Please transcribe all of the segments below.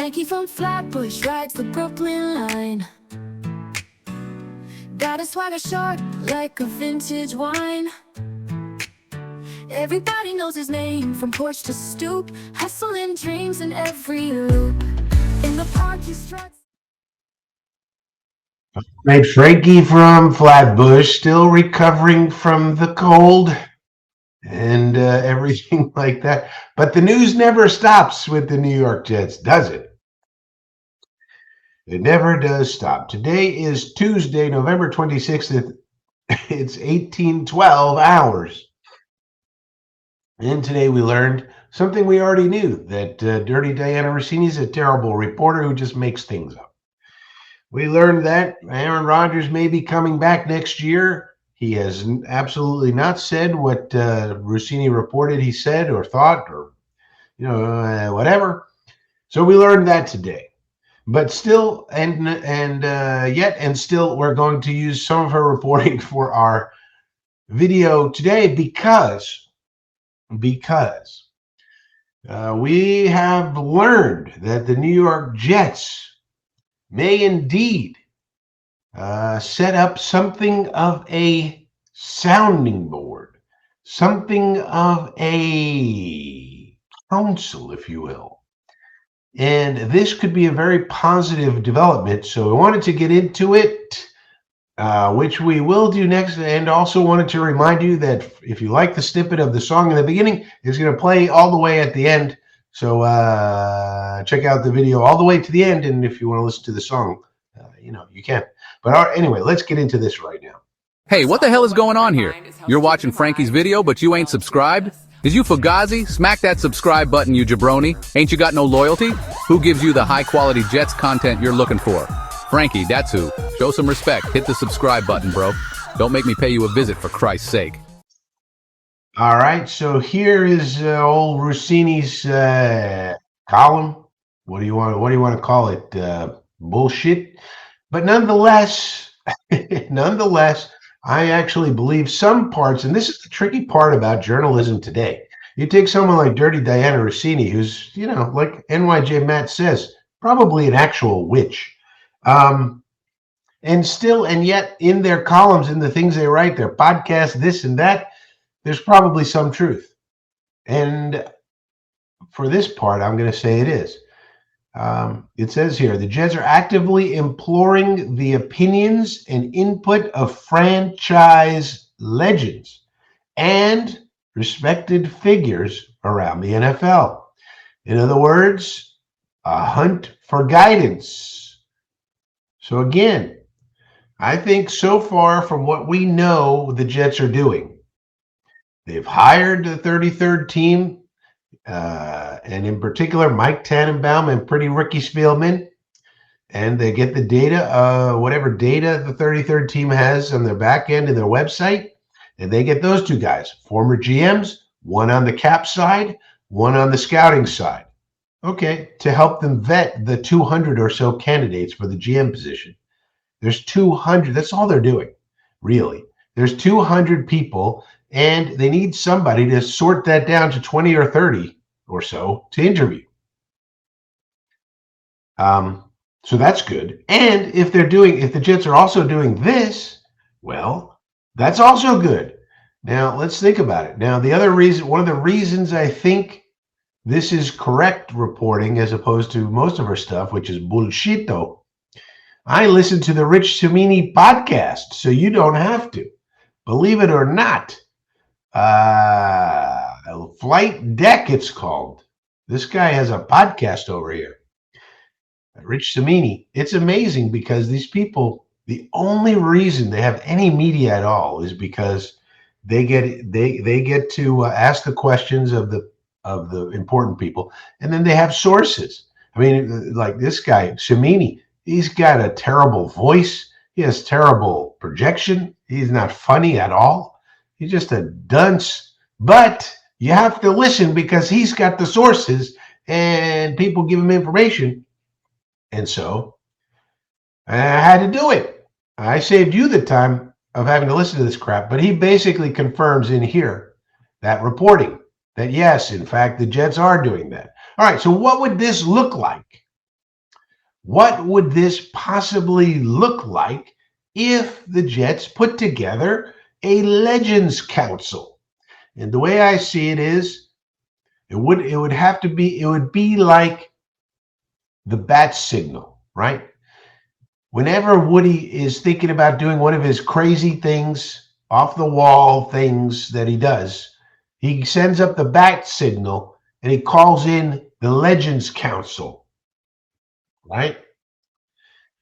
Frankie from Flatbush rides the Brooklyn line. Got a swagger sharp like a vintage wine. Everybody knows his name from porch to stoop, hustling dreams in every loop. In the park he struts. Right, Frankie from Flatbush, still recovering from the cold and everything like that. But the news never stops with the New York Jets, does it? It never does stop. Today is Tuesday, November 26th. It's 1812 hours. And today we learned something we already knew, that Dirty Diana Rossini is a terrible reporter who just makes things up. We learned that Aaron Rodgers may be coming back next year. He has absolutely not said what Rossini reported he said or thought or, whatever. So we learned that today. But still, and still, we're going to use some of her reporting for our video today because we have learned that the New York Jets may indeed set up something of a sounding board, something of a council, if you will. And this could be a very positive development. So we wanted to get into it, which we will do next. And also wanted to remind you that if you like the snippet of the song in the beginning, it's going to play all the way at the end. So check out the video all the way to the end. And if you want to listen to the song, you can. But anyway, let's get into this right now. Hey, what the hell is going on here? You're watching Frankie's video, but you ain't subscribed? Is you Fugazi? Smack that subscribe button, you jabroni. Ain't you got no loyalty? Who gives you the high-quality Jets content you're looking for? Frankie, that's who. Show some respect. Hit the subscribe button, bro. Don't make me pay you a visit, for Christ's sake. All right, so here is old Rossini's column. What do you want to call it? Bullshit. But nonetheless, I actually believe some parts, and this is the tricky part about journalism today. You take someone like Dirty Diana Rossini, who's, like NYJ Matt says, probably an actual witch. And yet in their columns, in the things they write, their podcasts, this and that, there's probably some truth. And for this part, I'm going to say it is. It says here, the Jets are actively imploring the opinions and input of franchise legends and respected figures around the NFL. In other words, a hunt for guidance. So again, I think so far from what we know the Jets are doing, they've hired the 33rd team, and in particular, Mike Tannenbaum and Pretty Ricky Spielman, and they get the data, whatever data the 33rd team has on their back end and their website, and they get those two guys, former GMs, one on the cap side, one on the scouting side, okay, to help them vet the 200 or so candidates for the GM position. There's 200, that's all they're doing, really. There's 200 people, and they need somebody to sort that down to 20 or 30 or so to interview. So that's good. And if the Jets are also doing this, well, that's also good. Now let's think about it. Now, one of the reasons I think this is correct reporting as opposed to most of her stuff, which is bullshito. I listen to the Rich Cimini podcast, so you don't have to. Believe it or not. Flight Deck, it's called. This guy has a podcast over here. Rich Cimini. It's amazing because these people, the only reason they have any media at all is because they get to ask the questions of the important people, and then they have sources. I mean, like this guy Cimini, he's got a terrible voice. He has terrible projection. He's not funny at all. He's just a dunce. But you have to listen because he's got the sources and people give him information. And so I had to do it. I saved you the time of having to listen to this crap. But he basically confirms in here that reporting that, yes, in fact, the Jets are doing that. All right, so what would this look like? What would this possibly look like if the Jets put together a Legends Council? And the way I see it is, it would be like the bat signal, right? Whenever Woody is thinking about doing one of his crazy things, off the wall things that he does, he sends up the bat signal and he calls in the Legends Council, right?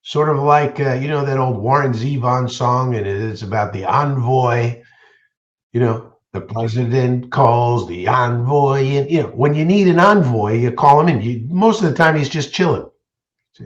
Sort of like, that old Warren Zevon song, and it's about the envoy. The president calls the envoy, and when you need an envoy, you call him in. Most of the time, he's just chilling,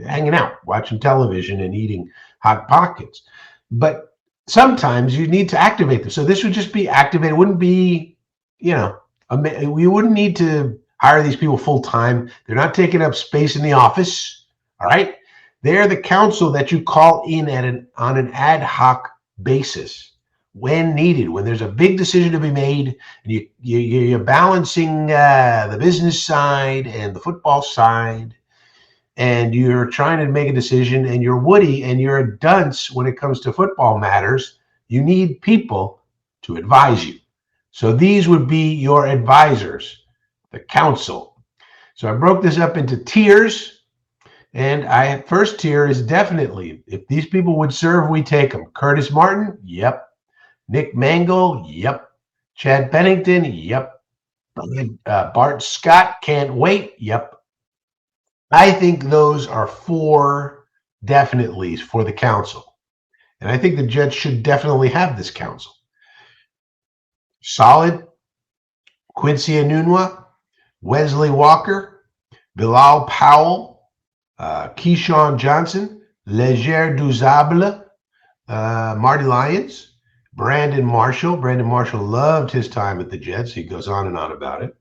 hanging out, watching television, and eating hot pockets. But sometimes you need to activate them. So this would just be activated. It wouldn't be, we wouldn't need to hire these people full time. They're not taking up space in the office. All right. They're the council that you call in on an ad hoc basis when needed, when there's a big decision to be made, and you're balancing the business side and the football side, and you're trying to make a decision, and you're Woody and you're a dunce when it comes to football matters. You need people to advise you. So these would be your advisors, the council. So I broke this up into tiers. And first tier is definitely, if these people would serve, we take them. Curtis Martin, yep. Nick Mangle, yep. Chad Pennington, yep. Bart Scott, can't wait, yep. I think those are 4 definitelys for the council. And I think the Jets should definitely have this council. Solid, Quincy Enunwa, Wesley Walker, Bilal Powell, Keyshawn Johnson, Leger Duzable, Marty Lyons, Brandon Marshall. Brandon Marshall loved his time at the Jets. He goes on and on about it.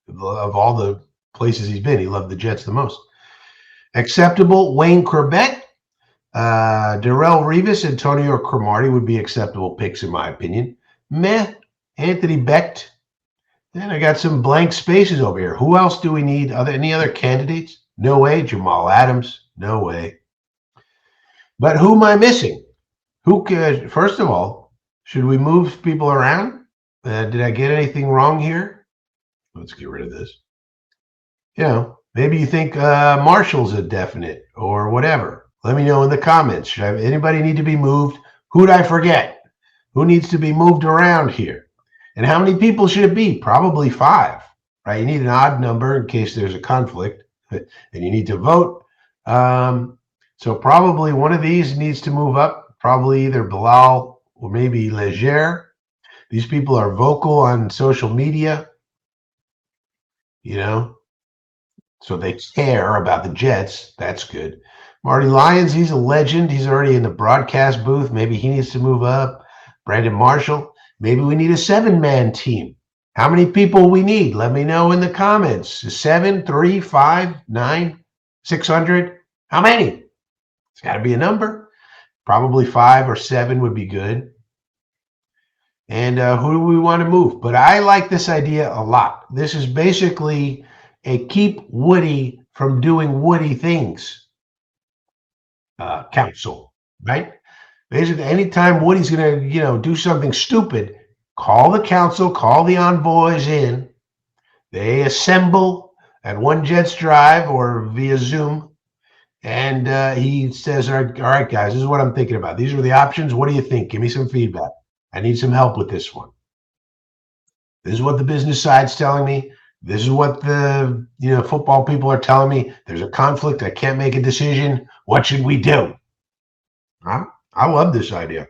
Of all the places he's been, he loved the Jets the most. Acceptable, Wayne Corbett, Darrelle Revis, Antonio Cromartie would be acceptable picks in my opinion. Meh, Anthony Becht. Then I got some blank spaces over here. Who else do we need? Any other candidates? No way. Jamal Adams? No way. But who am I missing? First of all, should we move people around? Did I get anything wrong here? Let's get rid of this. Maybe you think Marshall's a definite or whatever. Let me know in the comments. Anybody need to be moved? Who'd I forget? Who needs to be moved around here? And how many people should it be? Probably 5, right? You need an odd number in case there's a conflict. And you need to vote. So probably one of these needs to move up, probably either Bilal or maybe Leger. These people are vocal on social media, so they care about the Jets. That's good. Marty Lyons, he's a legend. He's already in the broadcast booth. Maybe he needs to move up. Brandon Marshall, maybe we need a 7-man team. How many people we need? Let me know in the comments. 7, 3, 5, 9, 600? How many? It's got to be a number. Probably 5 or 7 would be good. And who do we want to move? But I like this idea a lot. This is basically a keep Woody from doing Woody things council, right? Basically, anytime Woody's going to, do something stupid, call the council, call the envoys in. They assemble at One Jets Drive or via Zoom. And he says, all right, guys, this is what I'm thinking about. These are the options. What do you think? Give me some feedback. I need some help with this one. This is what the business side's telling me. This is what the football people are telling me. There's a conflict. I can't make a decision. What should we do? I love this idea.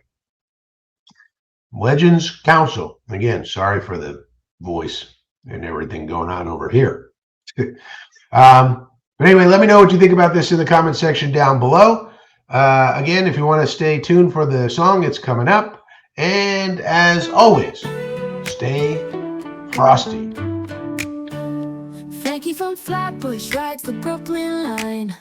Legends Council. Again, sorry for the voice and everything going on over here. But anyway, let me know what you think about this in the comment section down below. Again, if you want to stay tuned for the song, it's coming up. And as always, stay frosty. Frankie from Flatbush rides the Brooklyn line.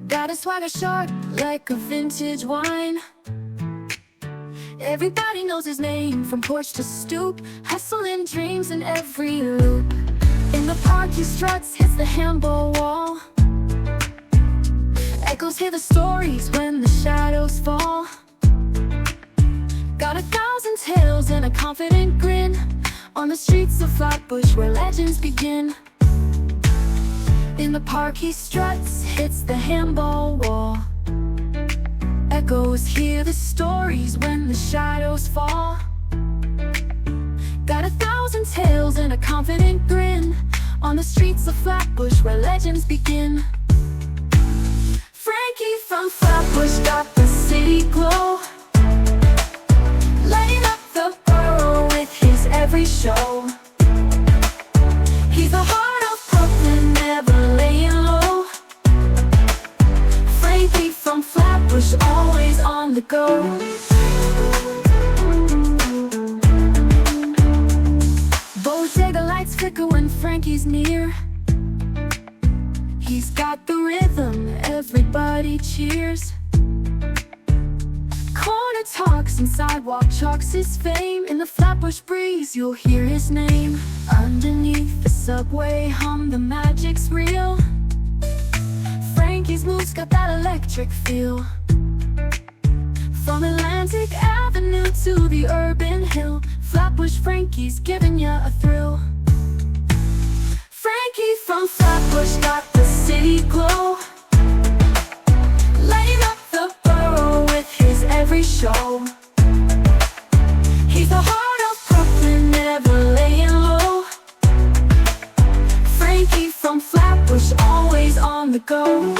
Got a swagger sharp like a vintage wine. Everybody knows his name from porch to stoop. Hustling dreams in every loop. In the park he struts, hits the handball wall. Echoes hear the stories when the shadows fall. Got 1,000 tales and a confident grin on the streets of Flatbush where legends begin. In the park he struts, hits the handball wall. Echoes hear the stories when the shadows fall. Got 1,000 tales and a confident grin on the streets of Flatbush where legends begin. Frankie from Flatbush got the city glow, lighting up the borough with his every show. He's the heart of Brooklyn, never laying low. Frankie from Flatbush, always on the go. Bodega lights flicker when Frankie's near. He's got the rhythm, everybody cheers. Corner talks and sidewalk chalks his fame. In the Flatbush breeze you'll hear his name. Underneath the subway hum, the magic's real. Frankie's moves got that electric feel. From Atlantic Avenue to the urban hill, Flatbush Frankie's giving ya a thrill. Frankie from Flatbush got the city glow, lighting up the borough with his every show. He's the heart of Brooklyn, never laying low. Frankie from Flatbush, always on the go.